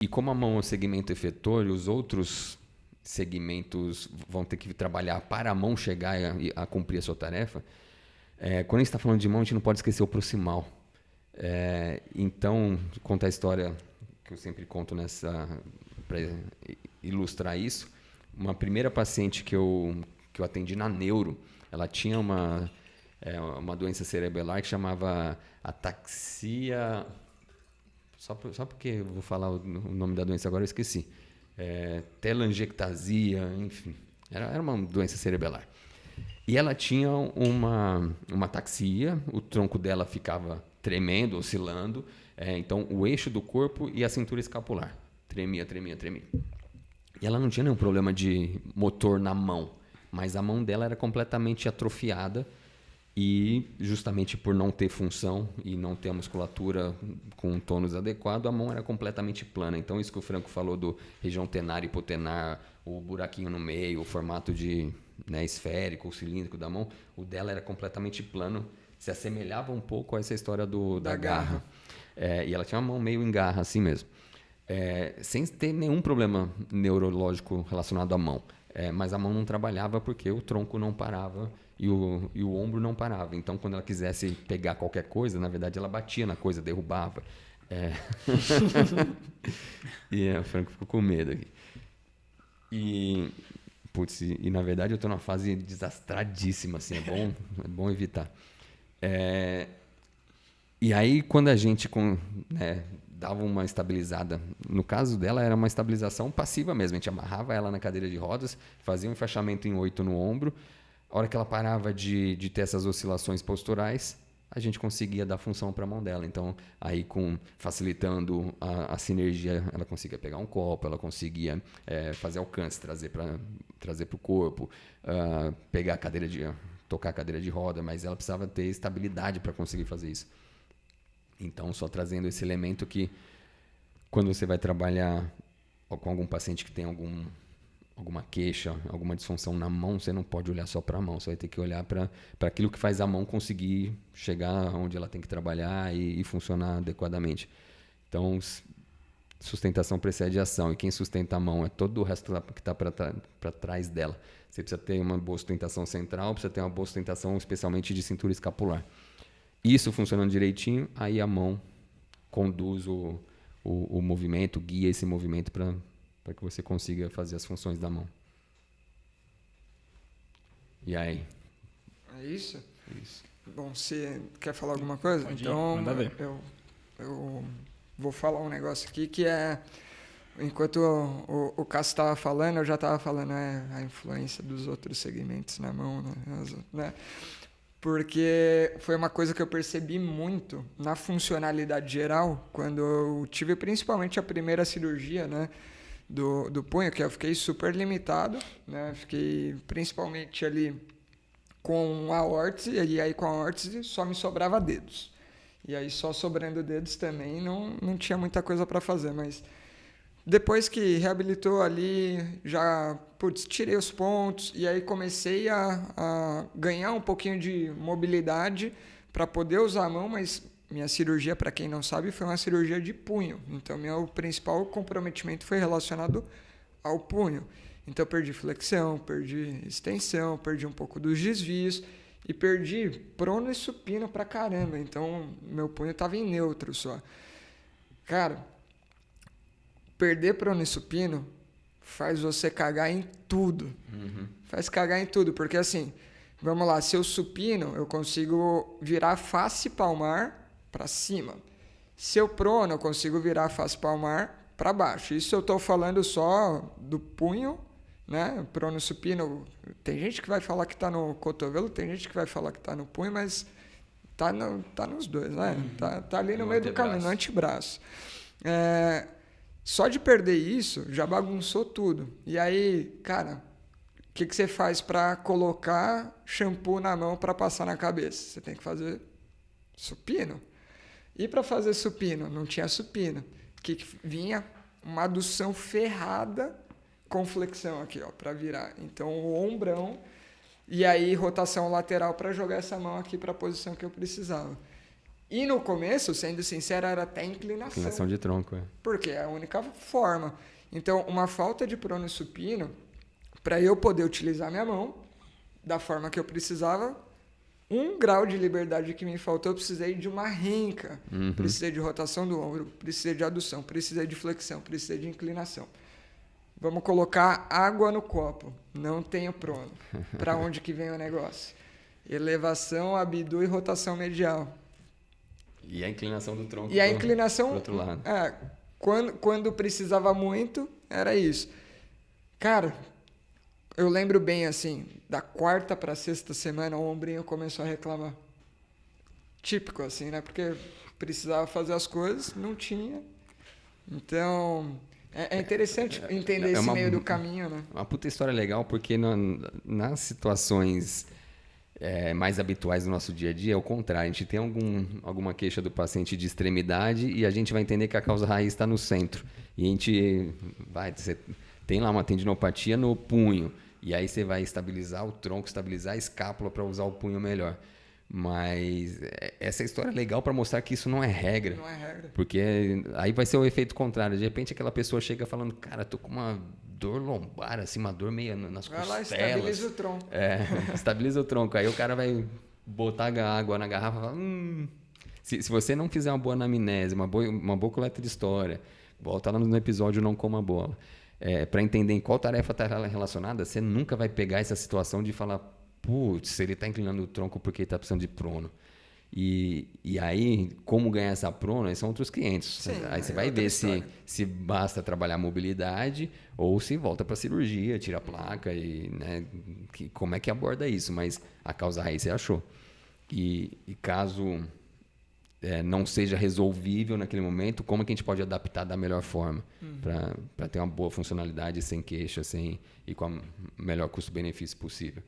E como a mão é o segmento efetor e os outros segmentos vão ter que trabalhar para a mão chegar a cumprir a sua tarefa, quando a gente está falando de mão, a gente não pode esquecer o proximal. Então, contar a história que eu sempre conto para ilustrar isso. Uma primeira paciente que eu atendi na neuro, ela tinha uma doença cerebelar que chamava ataxia. Só porque eu vou falar o nome da doença agora, eu esqueci. Telangiectasia, enfim. Era uma doença cerebelar. E ela tinha uma ataxia, o tronco dela ficava tremendo, oscilando. Então, o eixo do corpo e a cintura escapular. Tremia. E ela não tinha nenhum problema de motor na mão, mas a mão dela era completamente atrofiada e justamente por não ter função e não ter a musculatura com um tônus adequado, a mão era completamente plana. Então, isso que o Franco falou do região tenar e hipotenar, o buraquinho no meio, o formato de esférico ou cilíndrico da mão, o dela era completamente plano, se assemelhava um pouco a essa história da garra. E ela tinha uma mão meio em garra, assim mesmo. Sem ter nenhum problema neurológico relacionado à mão. Mas a mão não trabalhava porque o tronco não parava e o ombro não parava. Então, quando ela quisesse pegar qualquer coisa, na verdade, ela batia na coisa, derrubava. E o Franco ficou com medo aqui. E na verdade, eu estou numa fase desastradíssima, assim, é bom evitar. E aí, quando a gente dava uma estabilizada, no caso dela era uma estabilização passiva mesmo, a gente amarrava ela na cadeira de rodas, fazia um enfaixamento em 8 no ombro, a hora que ela parava de ter essas oscilações posturais, a gente conseguia dar função para a mão dela. Então, aí facilitando a sinergia, ela conseguia pegar um copo, ela conseguia fazer alcance, trazer para o corpo, tocar a cadeira de roda, mas ela precisava ter estabilidade para conseguir fazer isso. Então, só trazendo esse elemento que, quando você vai trabalhar com algum paciente que tem alguma queixa, alguma disfunção na mão, você não pode olhar só para a mão, você vai ter que olhar para aquilo que faz a mão conseguir chegar onde ela tem que trabalhar e funcionar adequadamente. Então, sustentação precede ação, e quem sustenta a mão é todo o resto que está para trás dela. Você precisa ter uma boa sustentação central, precisa ter uma boa sustentação especialmente de cintura escapular. Isso funcionando direitinho, aí a mão conduz o movimento, guia esse movimento para que você consiga fazer as funções da mão. E aí? É isso? Isso. Bom, você quer falar alguma coisa? Pode ir, então, manda ver. eu vou falar um negócio aqui que enquanto o Cássio estava falando, eu já estava falando a influência dos outros segmentos na mão, né? Porque foi uma coisa que eu percebi muito na funcionalidade geral, quando eu tive principalmente a primeira cirurgia, né, do punho, que eu fiquei super limitado, né, fiquei principalmente ali com a órtese, e aí com a órtese só me sobrava dedos. E aí só sobrando dedos também não tinha muita coisa para fazer, mas depois que reabilitou ali, já tirei os pontos e aí comecei a ganhar um pouquinho de mobilidade para poder usar a mão, mas minha cirurgia, para quem não sabe, foi uma cirurgia de punho. Então, meu principal comprometimento foi relacionado ao punho. Então, eu perdi flexão, perdi extensão, perdi um pouco dos desvios e perdi prono e supino pra caramba. Então, meu punho estava em neutro só. Cara, perder prono e supino faz você cagar em tudo. Uhum. Faz cagar em tudo, porque assim, vamos lá, se eu supino, eu consigo virar face palmar para cima. Se eu prono, eu consigo virar face palmar para baixo. Isso eu estou falando só do punho, né? Prono supino, tem gente que vai falar que está no cotovelo, tem gente que vai falar que está no punho, mas tá nos dois, né? Uhum. Tá ali no meio do caminho, no antebraço. Só de perder isso, já bagunçou tudo. E aí, cara, o que você faz para colocar shampoo na mão para passar na cabeça? Você tem que fazer supino. E para fazer supino? Não tinha supino. Que vinha uma adução ferrada com flexão aqui, ó, para virar. Então, o ombrão e aí rotação lateral para jogar essa mão aqui para a posição que eu precisava. E no começo, sendo sincero, era até inclinação. Inclinação de tronco, Porque é a única forma. Então, uma falta de prono supino, para eu poder utilizar minha mão da forma que eu precisava, 1 grau de liberdade que me faltou, eu precisei de uma renca. Precisei de rotação do ombro, precisei de adução, precisei de flexão, precisei de inclinação. Vamos colocar água no copo. Não tenho prono. Para onde que vem o negócio? Elevação, abdu e rotação medial. E a inclinação do tronco. E a inclinação, pro outro lado. Quando precisava muito, era isso. Cara, eu lembro bem assim, da 4ª para 6ª semana, o ombrinho começou a reclamar. Típico assim, né? Porque precisava fazer as coisas, não tinha. Então, é interessante entender esse meio do caminho, né? Uma puta história legal, porque nas situações mais habituais do nosso dia a dia, é o contrário. A gente tem alguma queixa do paciente de extremidade e a gente vai entender que a causa raiz está no centro. E a gente você tem lá uma tendinopatia no punho. E aí você vai estabilizar o tronco, estabilizar a escápula para usar o punho melhor. Mas essa história é legal para mostrar que isso não é regra. Não é regra. Porque aí vai ser o efeito contrário. De repente aquela pessoa chega falando, cara, tô com uma dor lombar, assim, uma dor meio nas costelas. Vai lá, estabiliza o tronco. Estabiliza o tronco. Aí o cara vai botar água na garrafa e fala, se você não fizer uma boa anamnese, uma boa coleta de história, volta lá no episódio Não Coma Bola, para entender em qual tarefa está relacionada, você nunca vai pegar essa situação de falar, putz, ele está inclinando o tronco porque ele está precisando de prono. E aí, como ganhar essa prono, aí são outros 500. Sim, aí você vai ver se basta trabalhar a mobilidade ou se volta para cirurgia, tira a placa e como é que aborda isso. Mas a causa raiz você achou. E caso não seja resolvível naquele momento, como é que a gente pode adaptar da melhor forma para ter uma boa funcionalidade sem queixa e com a melhor custo-benefício possível.